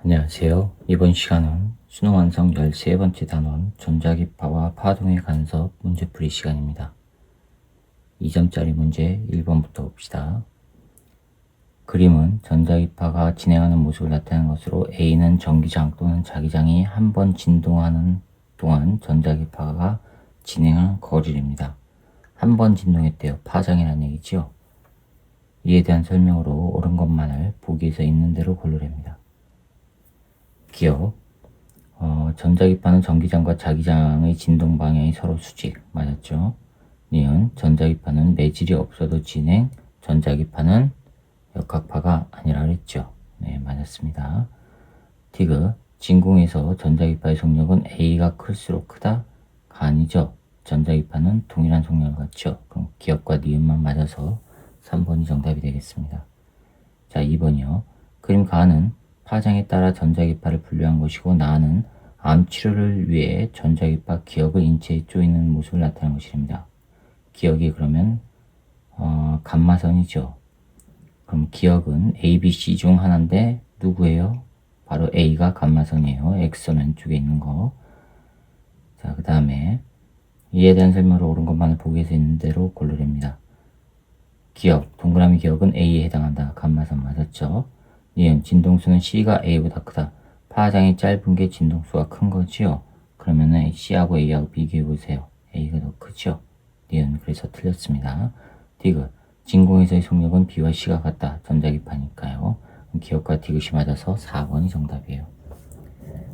안녕하세요. 이번 시간은 수능 완성 13번째 단원 전자기파와 파동의 간섭 문제풀이 시간입니다. 2점짜리 문제 1번부터 봅시다. 그림은 전자기파가 진행하는 모습을 나타내는 것으로 A는 전기장 또는 자기장이 한 번 진동하는 동안 전자기파가 진행한 거리입니다. 한 번 진동했대요. 파장이라는 얘기지요. 이에 대한 설명으로 옳은 것만을 보기에서 있는 대로 고르랍니다. 기억. 전자기파는 전기장과 자기장의 진동 방향이 서로 수직. 맞았죠? 니은. 전자기파는 매질이 없어도 진행. 전자기파는 역학파가 아니라 그랬죠. 네, 맞았습니다. 티그. 진공에서 전자기파의 속력은 A가 클수록 크다? 가 아니죠. 전자기파는 동일한 속력을 갖죠. 그럼 기억과 니은만 맞아서 3번이 정답이 되겠습니다. 자, 2번이요. 그림 가는 파장에 따라 전자기파를 분류한 것이고 나는 암 치료를 위해 전자기파 기억을 인체에 쪼이는 모습을 나타낸 것입니다. 기억이 그러면 감마선이죠. 그럼 기억은 A, B, C 중 하나인데 누구예요? 바로 A가 감마선이에요. X선 왼쪽에 있는 거. 자, 그 다음에 이에 대한 설명을 옳은 것만을 보기에서 있는 대로 고르랍니다. 기억, 동그라미 기억은 A에 해당한다. 감마선 맞았죠? 니은, 진동수는 C가 A보다 크다. 파장이 짧은 게 진동수가 큰 거지요? 그러면은 C하고 A하고 비교해 보세요. A가 더 크죠? 니은, 그래서 틀렸습니다. 디귿, 진공에서의 속력은 B와 C가 같다. 전자기파니까요. 기억과 디귿이 맞아서 4번이 정답이에요.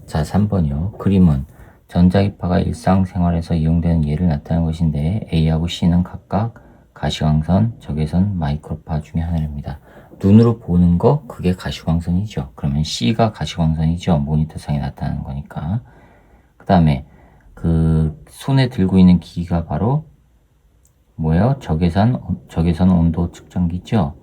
자, 3번이요. 그림은 전자기파가 일상생활에서 이용되는 예를 나타낸 것인데 A하고 C는 각각 가시광선, 적외선, 마이크로파 중에 하나입니다. 눈으로 보는 거 그게 가시광선이죠. 그러면 C가 가시광선이죠. 모니터상에 나타나는 거니까. 그 다음에 그 손에 들고 있는 기기가 바로 뭐예요? 적외선 온도 측정기죠.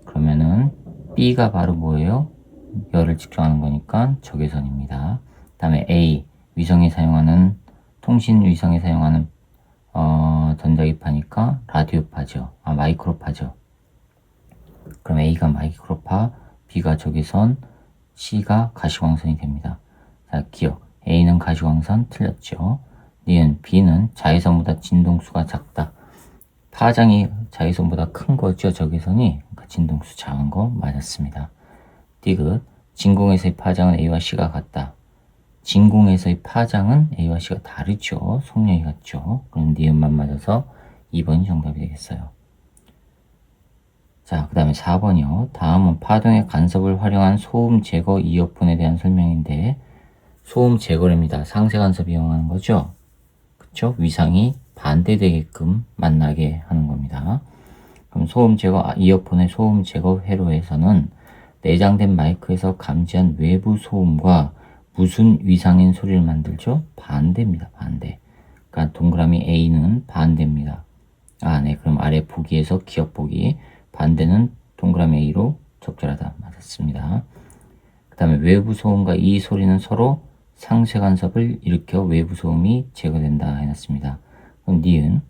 그러면은 B가 바로 뭐예요? 열을 측정하는 거니까 적외선입니다. 그 다음에 A, 통신 위성에 사용하는 전자기파니까 라디오파죠. 마이크로파죠. 그럼 A가 마이크로파, B가 적외선, C가 가시광선이 됩니다. 자, 기억. A는 가시광선 틀렸죠. 니은 B는 자외선보다 진동수가 작다. 파장이 자외선보다 큰 거죠. 적외선이. 그러니까 진동수 작은 거 맞았습니다. 디귿. 진공에서의 파장은 A와 C가 같다. 진공에서의 파장은 A와 C가 다르죠. 속력이 같죠. 그럼 니은만 맞아서 2번이 정답이 되겠어요. 자, 그 다음에 4번이요. 다음은 파동의 간섭을 활용한 소음 제거 이어폰에 대한 설명인데 소음 제거랍니다. 상세 간섭 이용하는 거죠. 그쵸? 위상이 반대되게끔 만나게 하는 겁니다. 그럼 소음 제거 이어폰의 소음 제거 회로에서는 내장된 마이크에서 감지한 외부 소음과 무슨 위상인 소리를 만들죠? 반대입니다. 반대. 그러니까 동그라미 A는 반대입니다. 네. 그럼 아래 보기에서 기억 보기. 반대는 동그라미 A로 적절하다. 맞았습니다. 그 다음에 외부 소음과 이 소리는 서로 상쇄 간섭을 일으켜 외부 소음이 제거된다 해놨습니다. 그럼 니은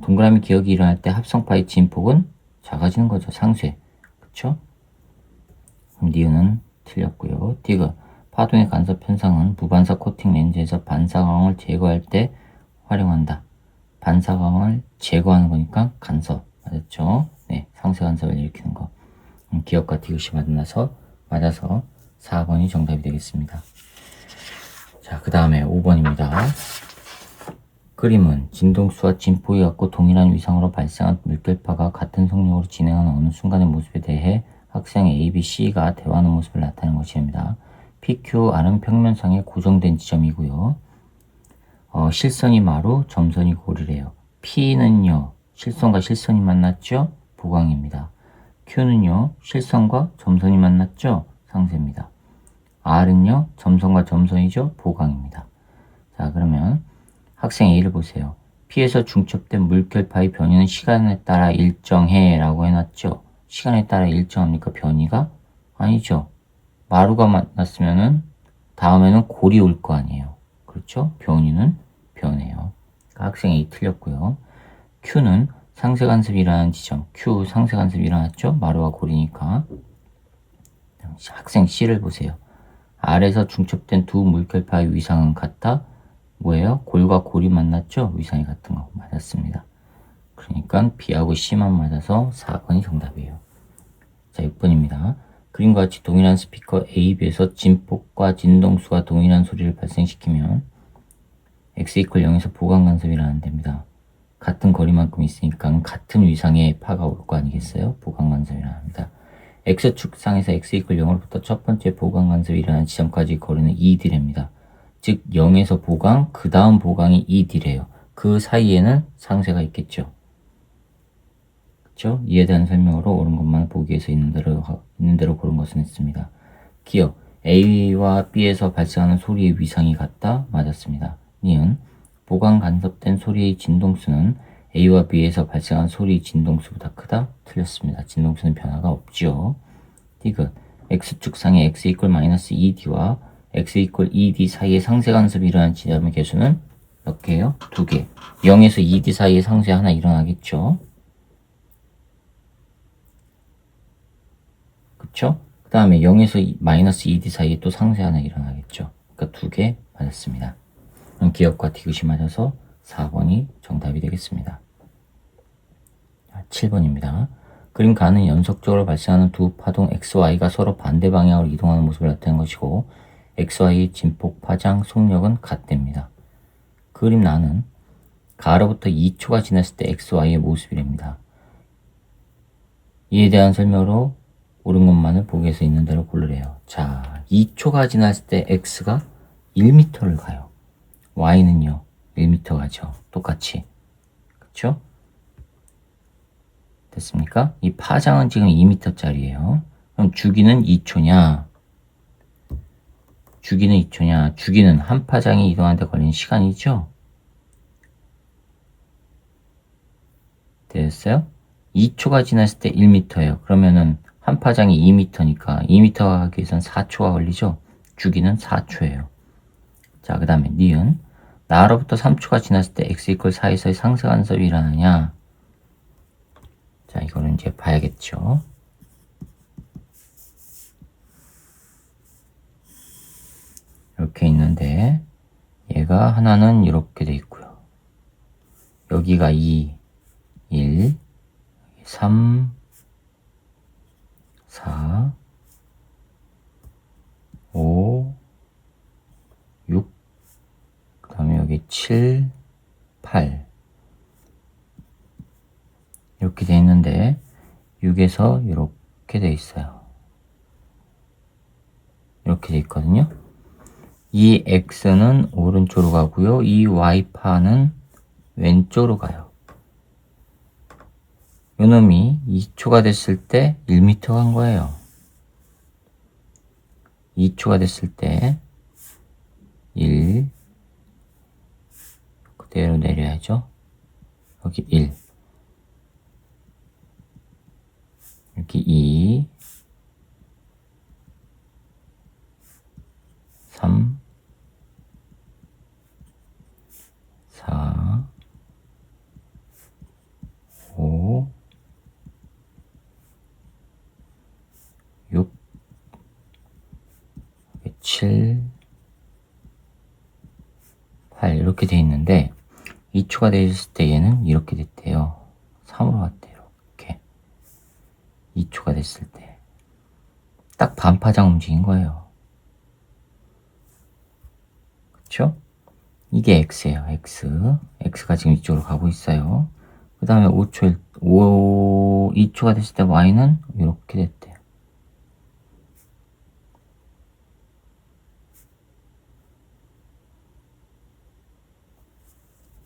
동그라미 기억이 일어날 때 합성파의 진폭은 작아지는 거죠. 상쇄. 그쵸? 그럼 니은은 틀렸고요. 디귿 파동의 간섭 현상은 무반사 코팅 렌즈에서 반사광을 제거할 때 활용한다. 반사광을 제거하는 거니까 간섭. 맞았죠? 네, 상쇄 간섭을 일으키는 거. 기억과 디귿이 맞아서 4번이 정답이 되겠습니다. 자, 그 다음에 5번입니다. 그림은 진동수와 진폭이 같고 동일한 위상으로 발생한 물결파가 같은 속력으로 진행하는 어느 순간의 모습에 대해 학생 A, B, C가 대화하는 모습을 나타내는 것입니다. PQR은 평면상에 고정된 지점이고요. 실선이 마루, 점선이 고리래요. P는요, 실선과 실선이 만났죠? 보강입니다. Q는요, 실선과 점선이 만났죠? 상쇄입니다. R은요, 점선과 점선이죠? 보강입니다. 자, 그러면 학생 A를 보세요. P에서 중첩된 물결파의 변이는 시간에 따라 일정해 라고 해놨죠? 시간에 따라 일정합니까? 변이가? 아니죠. 마루가 만났으면은 다음에는 골이 올 거 아니에요. 그렇죠? 변이는 변해요. 그러니까 학생 A 틀렸고요. Q는 상쇄간섭이 일어나는 지점. 상쇄간섭이 일어났죠? 마루와 골이니까. 학생 C를 보세요. R에서 중첩된 두 물결파의 위상은 같다. 뭐예요? 골과 골이 만났죠? 위상이 같은 거 맞았습니다. 그러니까 B하고 C만 맞아서 4번이 정답이에요. 자, 6번입니다. 그림과 같이 동일한 스피커 A, B에서 진폭과 진동수가 동일한 소리를 발생시키면 X 이퀄 0에서 보강 간섭이라는 됩니다. 같은 거리만큼 있으니까 같은 위상의 파가 올 거 아니겠어요? 보강 간섭이라는 합니다. X축상에서 X 이퀄 0으로부터 첫 번째 보강 간섭이 일어나는 지점까지 거리는 2D랍니다. 즉 0에서 보강, 그 다음 보강이 2D래요. 그 사이에는 상쇄가 있겠죠. 그렇죠? 이에 대한 설명으로 옳은 것만 보기에서 있는 대로 고른 것은 했습니다. 기억, A와 B에서 발생하는 소리의 위상이 같다? 맞았습니다. 니은, 보강 간섭된 소리의 진동수는 A와 B에서 발생한 소리의 진동수보다 크다? 틀렸습니다. 진동수는 변화가 없지요. 디귿, X축상의 X 이퀄 마이너스 2D와 X 이퀄 2D 사이의 상쇄 간섭이 일어나는 지점의 개수는 몇 개예요? 2개. 0에서 2D 사이에 상쇄 하나 일어나겠죠? 그쵸? 그 다음에 0에서 마이너스 2D 사이에 또 상쇄 하나 일어나겠죠? 그러니까 2개 맞았습니다. 그럼 기억과 디귿이 맞아서 4번이 정답이 되겠습니다. 7번입니다. 그림 가는 연속적으로 발생하는 두 파동 XY가 서로 반대 방향으로 이동하는 모습을 나타낸 것이고 XY의 진폭, 파장, 속력은 같답니다. 그림 나는 가로부터 2초가 지났을 때 XY의 모습이랍니다. 이에 대한 설명으로 옳은 것만을 보기에서 있는 대로 고르래요. 자, 2초가 지났을 때 X가 1m를 가요. Y는요, 1m 가죠. 똑같이. 그쵸? 됐습니까? 이 파장은 지금 2m짜리예요. 그럼 주기는 2초냐? 주기는 2초냐? 주기는 한 파장이 이동하는 데 걸리는 시간이죠? 됐어요? 2초가 지났을 때 1m예요. 그러면은 한 파장이 2m니까 2m가 가기 위해서는 4초가 걸리죠? 주기는 4초예요. 자, 그 다음에 니은 나로부터 3초가 지났을 때 x 이퀄 4에서의 상쇄 간섭이 일어나냐? 자, 이거는 이제 봐야겠죠. 이렇게 있는데 얘가 하나는 이렇게 돼 있고요. 여기가 2, 1, 3, 4, 5, 6, 그 다음에 여기 7, 8 이렇게 돼 있는데 6에서 이렇게 돼 있어요. 이렇게 돼 있거든요. 이 x는 오른쪽으로 가고요. 이 y파는 왼쪽으로 가요. 요놈이 2초가 됐을 때 1m 간 거예요. 2초가 됐을 때 1 그대로 내려야죠. 여기 1 여기 2 3 4 5 6 7 8 이렇게 돼 있는데 2초가 됐을 때 얘는 이렇게 됐대요. 3으로 갔대요. 이렇게 2초가 됐을 때 딱 반파장 움직인 거예요. 그쵸? 이게 x예요. x가 지금 이쪽으로 가고 있어요. 그 다음에 2초가 됐을 때 y는 이렇게 됐대요.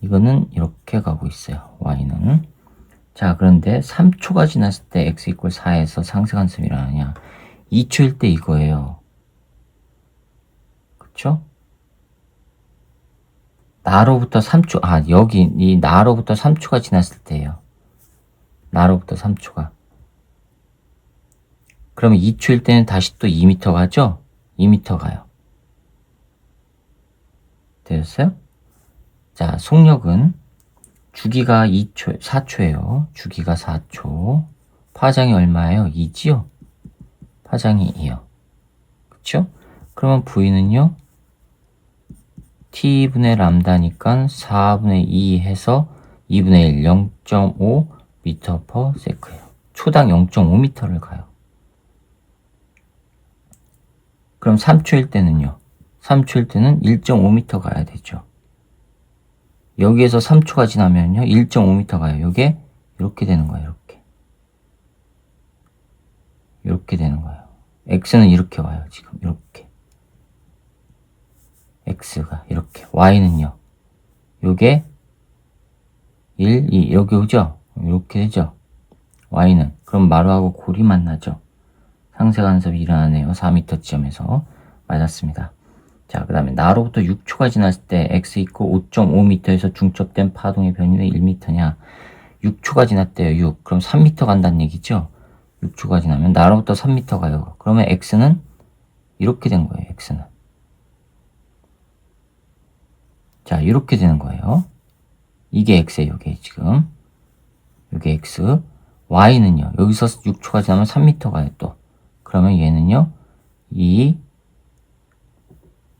이거는 이렇게 가고 있어요. y는. 자, 그런데 3초가 지났을 때 x 이퀄 4에서 상쇄 간섭이 일어나냐? 2초일 때 이거예요. 그쵸? 나로부터 3초, 여기, 이 나로부터 3초가 지났을 때예요. 나로부터 3초가. 그러면 2초일 때는 다시 또 2m 가죠? 2m 가요. 되셨어요? 자, 속력은 주기가 4초예요. 주기가 4초. 파장이 얼마예요? 2지요? 파장이 2요. 그쵸? 그러면 V는요, T분의 람다니까 4분의 2 해서 2분의 1, 0.5 m per sec예요. 초당 0.5m를 가요. 그럼 3초일 때는요, 3초일 때는 1.5m 가야 되죠. 여기에서 3초가 지나면요, 1.5m 가요. 이게 이렇게 되는 거예요. 이렇게 되는 거예요. x는 이렇게 와요. 지금 이렇게. x가 이렇게. y는요, 요게 1, 2 여기 오죠? 이렇게 되죠? y는. 그럼 마루하고 골이 만나죠? 상세 간섭이 일어나네요. 4m 지점에서. 맞았습니다. 자, 그 다음에 나로부터 6초가 지났을 때 x 이퀄 5.5m에서 중첩된 파동의 변위는 1m냐? 6초가 지났대요. 6. 그럼 3m 간다는 얘기죠? 6초가 지나면 나로부터 3m 가요. 그러면 x는 이렇게 된 거예요. x는. 자, 이렇게 되는 거예요. 이게 x예요. 이게 지금. 이게 x. y는요. 여기서 6초가 지나면 3m 가요. 또. 그러면 얘는요. 2,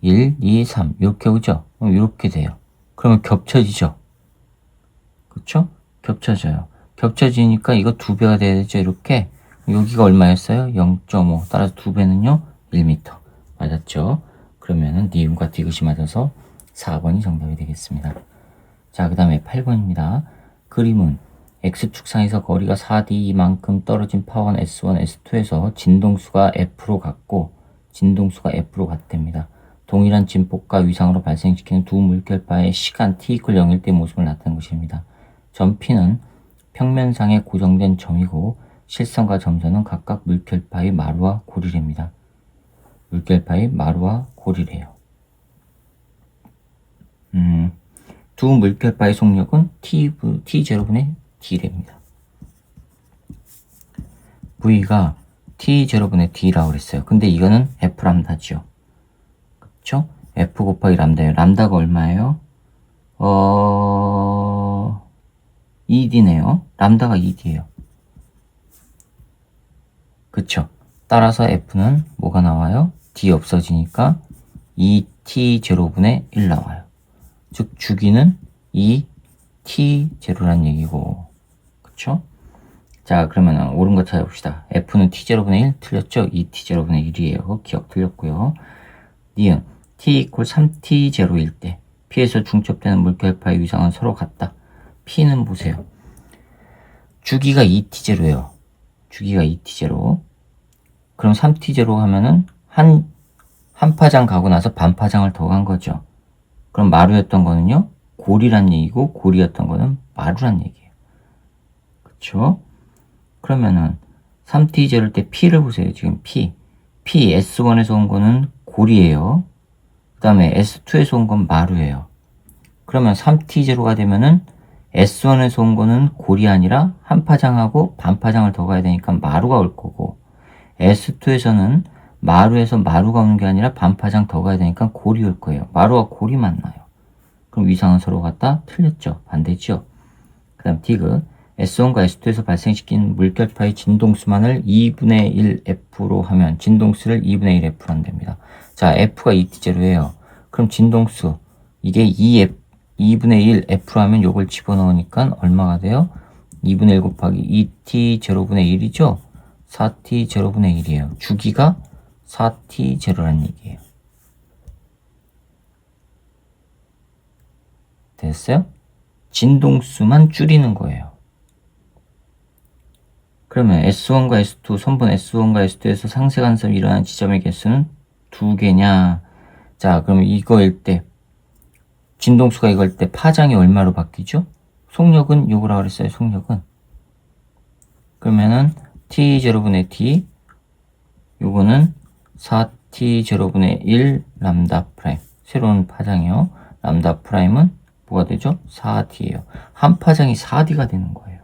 1, 2, 3 이렇게 오죠? 그럼 이렇게 돼요. 그러면 겹쳐지죠? 그쵸? 겹쳐져요. 겹쳐지니까 이거 2배가 돼야 되죠? 이렇게. 여기가 얼마였어요? 0.5. 따라서 2배는요? 1m. 맞았죠? 그러면은 니은과 디귿이 맞아서 4번이 정답이 되겠습니다. 자, 그 다음에 8번입니다. 그림은 X축상에서 거리가 4D만큼 떨어진 파원 S1, S2에서 진동수가 F로 같고 진동수가 F로 같답니다. 동일한 진폭과 위상으로 발생시키는 두 물결파의 시간 t = 0일 때 모습을 나타낸 것입니다. 점 P는 평면상에 고정된 점이고 실선과 점선은 각각 물결파의 마루와 고리랍니다. 물결파의 마루와 고리래요. 두 물결파의 속력은 T0분의 D랍니다. V가 T0분의 D라고 그랬어요. 근데 이거는 F 람다죠. 그쵸? F 곱하기 람다예요. 람다가 얼마예요? 2D네요. 람다가 2D예요. 그쵸? 따라서 F는 뭐가 나와요? D 없어지니까 2T0분의 1 나와요. 즉 주기는 2T0란 얘기고. 그쵸? 자, 그러면 옳은 거 찾아봅시다. F는 T0분의 1 틀렸죠? 2T0분의 1이에요. 기억 틀렸고요. 니은 T = 3T0일 때 P에서 중첩되는 물결파의 위상은 서로 같다. P는 보세요. 주기가 2T0예요. 주기가 2T0. 그럼 3T0 하면은 한 파장 가고 나서 반 파장을 더 간 거죠. 그럼 마루였던 거는요, 골이란 얘기고, 골이었던 거는 마루란 얘기예요. 그쵸? 그러면은 3T0일 때 P를 보세요. 지금 P S1에서 온 거는 골이에요. 그 다음에 S2에서 온 건 마루예요. 그러면 3T0가 되면은 S1에서 온 거는 골이 아니라 한 파장하고 반 파장을 더 가야 되니까 마루가 올 거고, S2에서는 마루에서 마루가 오는 게 아니라 반 파장 더 가야 되니까 골이 올 거예요. 마루와 골이 만나요. 그럼 위상은 서로 같다? 틀렸죠? 반대죠? 그 다음 디귿 S1과 S2에서 발생시킨 물결파의 진동수만을 2분의 1F로 하면 진동수를 2분의 1F로 한답니다. 자, F가 2T0예요. 그럼 진동수 이게 2분의 1F로 하면 요걸 집어넣으니까 얼마가 돼요? 2분의 1 곱하기 2T0분의 1이죠? 4T0분의 1이에요. 주기가 4T0란 얘기예요. 됐어요? 진동수만 줄이는 거예요. 그러면 S1과 S2, 선분 S1과 S2에서 상세 간섭이 일어나는 지점의 개수는 2개냐? 자, 그러면 이거일 때, 진동수가 이거일 때 파장이 얼마로 바뀌죠? 속력은 요거라 그랬어요, 속력은. 그러면은 T0분의 T, 요거는 4T0분의 1 람다 프라임. 새로운 파장이요. 람다 프라임은 뭐가 되죠? 4D예요. 한 파장이 4D가 되는 거예요.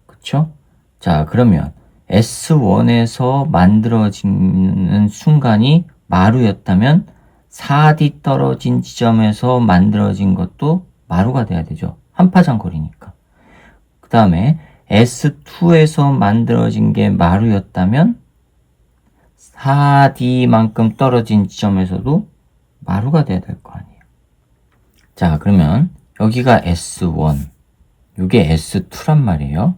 그쵸? 자, 그러면 S1에서 만들어지는 순간이 마루였다면 4D 떨어진 지점에서 만들어진 것도 마루가 돼야 되죠. 한 파장 거리니까. 그 다음에 S2에서 만들어진 게 마루였다면 4D만큼 떨어진 지점에서도 마루가 돼야 될 거 아니에요. 자, 그러면 여기가 S1, 이게 S2란 말이에요.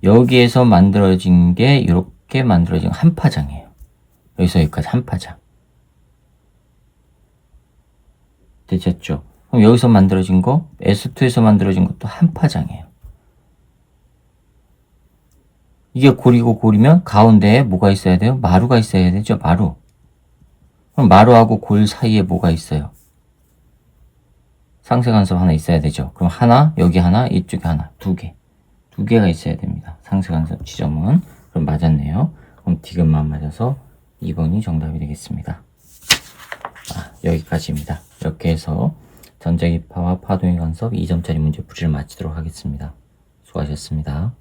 여기에서 만들어진 게 이렇게 만들어진 한 파장이에요. 여기서 여기까지 한 파장. 되셨죠? 그럼 여기서 만들어진 거, S2에서 만들어진 것도 한 파장이에요. 이게 골이고 골이면 가운데에 뭐가 있어야 돼요? 마루가 있어야 되죠, 마루. 그럼 마루하고 골 사이에 뭐가 있어요? 상쇄간섭 하나 있어야 되죠. 그럼 하나, 여기 하나, 이쪽에 하나, 두 개. 두 개가 있어야 됩니다. 상쇄간섭 지점은. 그럼 맞았네요. 그럼 디귿만 맞아서 2번이 정답이 되겠습니다. 여기까지입니다. 이렇게 해서 전자기파와 파동의 간섭 2점짜리 문제 풀이를 마치도록 하겠습니다. 수고하셨습니다.